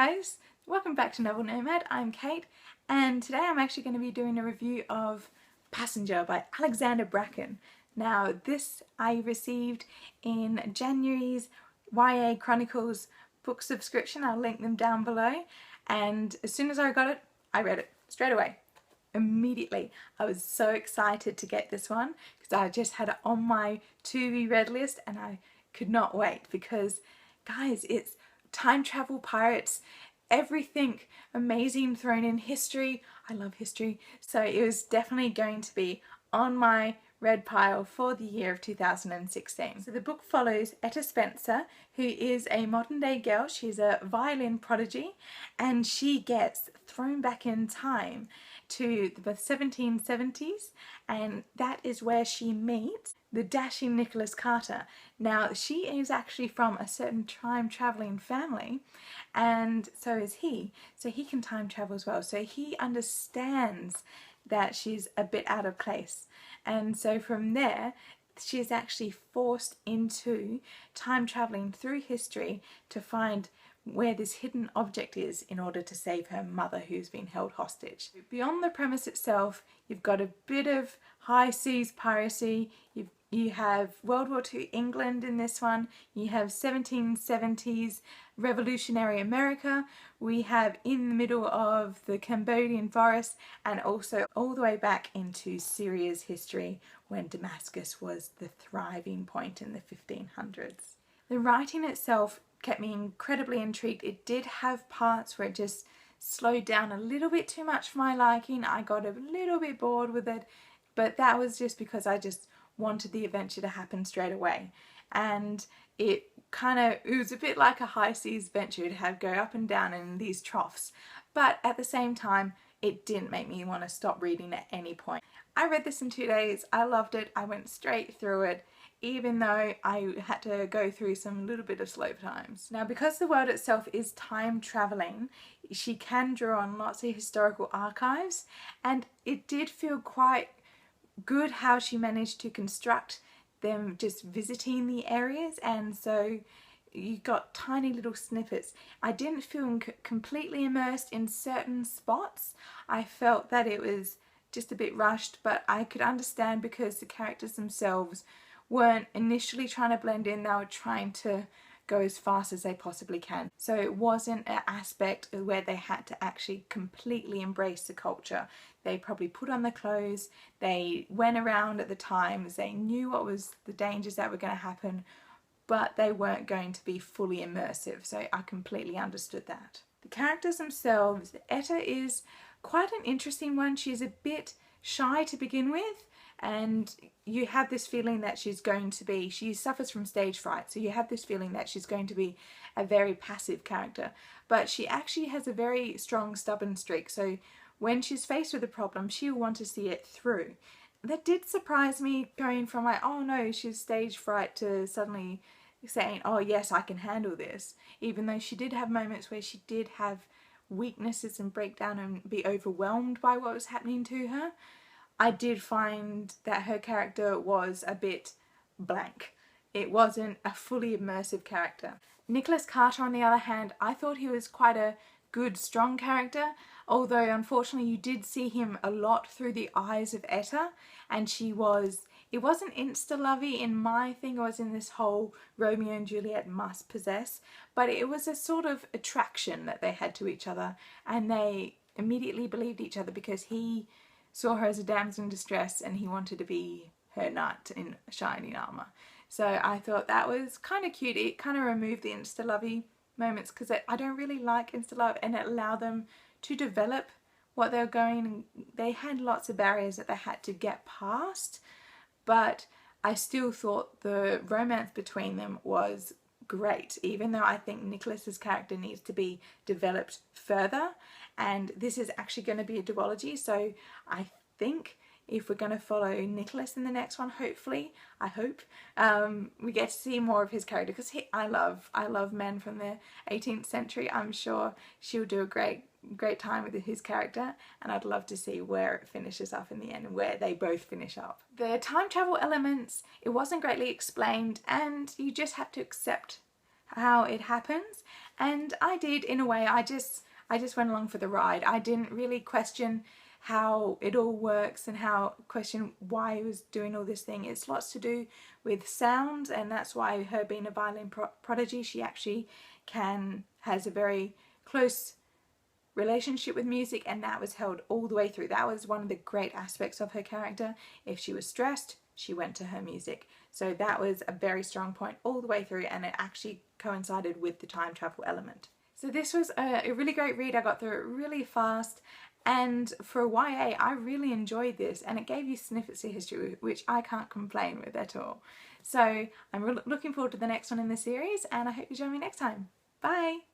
guys, welcome back to Novel Nomad. I'm Kate and today I'm actually going to be doing a review of Passenger by Alexander Bracken. Now this I received in January's YA Chronicles book subscription. I'll link them down below, and as soon as I got it, I read it straight away. Immediately. I was so excited to get this one because I just had it on my to be read list and I could not wait because guys, it's time travel, pirates, everything amazing thrown in, history. I love history, so it was definitely going to be on my read pile for the year of 2016. So the book follows Etta Spencer, who is a modern day girl. She's a violin prodigy and she gets thrown back in time to the 1770s, and that is where she meets the dashing Nicholas Carter. Now she is actually from a certain time traveling family, and so is he. So he can time travel as well. So he understands that she's a bit out of place, and so from there she is actually forced into time traveling through history to find where this hidden object is in order to save her mother, who's been held hostage. Beyond the premise itself, you've got a bit of high seas piracy, you have World War II England in this one, you have 1770s revolutionary America, we have in the middle of the Cambodian forest, and also all the way back into Syria's history when Damascus was the thriving point in the 1500s. The writing itself kept me incredibly intrigued. It did have parts where it just slowed down a little bit too much for my liking. I got a little bit bored with it, but that was just because I just wanted the adventure to happen straight away. And it was a bit like a high seas adventure. It had go up and down in these troughs, but at the same time it didn't make me want to stop reading at any point. I read this in 2 days. I loved it. I went straight through it, even though I had to go through some little bit of slow times. Now, because the world itself is time traveling, she can draw on lots of historical archives, and it did feel quite good how she managed to construct them just visiting the areas, and so you got tiny little snippets. I didn't feel completely immersed in certain spots. I felt that it was just a bit rushed, but I could understand because the characters themselves weren't initially trying to blend in, they were trying to go as fast as they possibly can. So it wasn't an aspect where they had to actually completely embrace the culture. They probably put on the clothes, they went around at the times, they knew what was the dangers that were going to happen, but they weren't going to be fully immersive, so I completely understood that. The characters themselves, Etta is quite an interesting one. She's a bit shy to begin with, and you have this feeling that she suffers from stage fright, so you have this feeling that she's going to be a very passive character, but she actually has a very strong stubborn streak, so when she's faced with a problem she'll want to see it through. That did surprise me, going from like, oh no, she's stage fright, to suddenly saying, oh yes, I can handle this, even though she did have moments where she did have weaknesses and break down and be overwhelmed by what was happening to her. I did find that her character was a bit blank. It wasn't a fully immersive character. Nicholas Carter, on the other hand, I thought he was quite a good, strong character, although unfortunately you did see him a lot through the eyes of Etta, and it wasn't insta-lovey in my thing. It was in this whole Romeo and Juliet must possess, but it was a sort of attraction that they had to each other, and they immediately believed each other because he saw her as a damsel in distress and he wanted to be her knight in shining armour. So I thought that was kind of cute. It kind of removed the insta-lovey moments because I don't really like insta-love, and it allowed them to develop what they were going. They had lots of barriers that they had to get past, but I still thought the romance between them was great, even though I think Nicholas's character needs to be developed further, and this is actually going to be a duology, so I think if we're going to follow Nicholas in the next one, hopefully, I hope, we get to see more of his character, because I love men from the 18th century. I'm sure she'll do a great time with his character, and I'd love to see where it finishes up in the end, where they both finish up. The time travel elements, it wasn't greatly explained, and you just have to accept how it happens, and I did in a way. I just went along for the ride. I didn't really question how it all works and question why he was doing all this thing. It's lots to do with sound, and that's why her being a violin prodigy, she actually has a very close relationship with music, and that was held all the way through. That was one of the great aspects of her character. If she was stressed, she went to her music. So that was a very strong point all the way through, and it actually coincided with the time travel element. So this was a really great read. I got through it really fast, and for a YA I really enjoyed this, and it gave you snippets of history which I can't complain with at all. So I'm looking forward to the next one in the series, and I hope you join me next time. Bye!